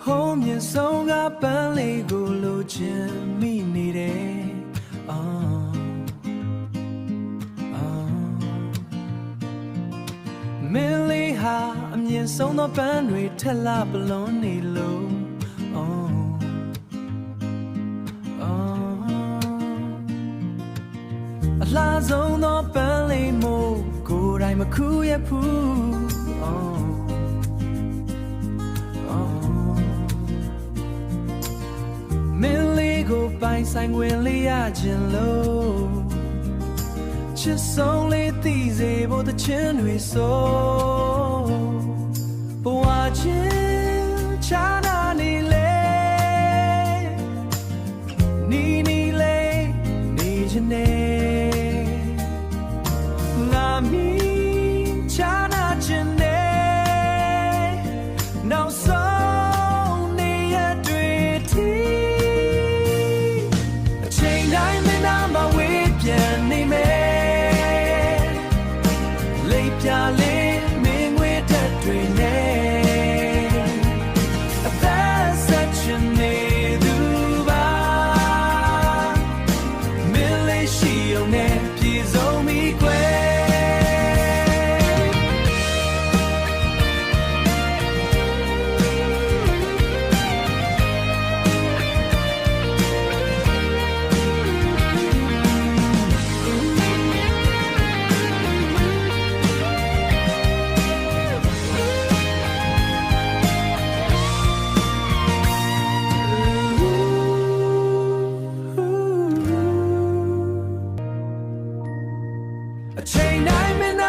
home ရင်ဆုံးကပန်းလေးကိုလိုချင်မိနေတယ်မင်းလေးဟာအမြင်ဆုံးသောပန်းတွေထက်လာပလွန်နေလို့အလားဆုံးသောပန်းလေးမို့ကိုယ်တိုင်မခူးရဖူးမင်းလေးကိုပိုင်ဆိုင်ဝင်လေးရခြင်းလို့ချစ်ဆုံးလေးသိစေဖို့တခြင်းတွေဆိုဘဝချင်းချာနာနေလေနီနီလေးနေခြင်းနဲ့ငါမီချာနာခြင်းနဲ့နောက်ဆုံးနေရတွေ့တီအချိန်တိုင်းမင်းနာမဝေးပြန်နေမယ်လိပ်ပြလေးမင်းငွေတက်တွေနဲ့အသက်ဆက်ချင်နေသူပါမင်းလေးရှိအောင်နဲ့ပြေဆုံးမိကွယ်အချိန်တိုင်းမင်းနာ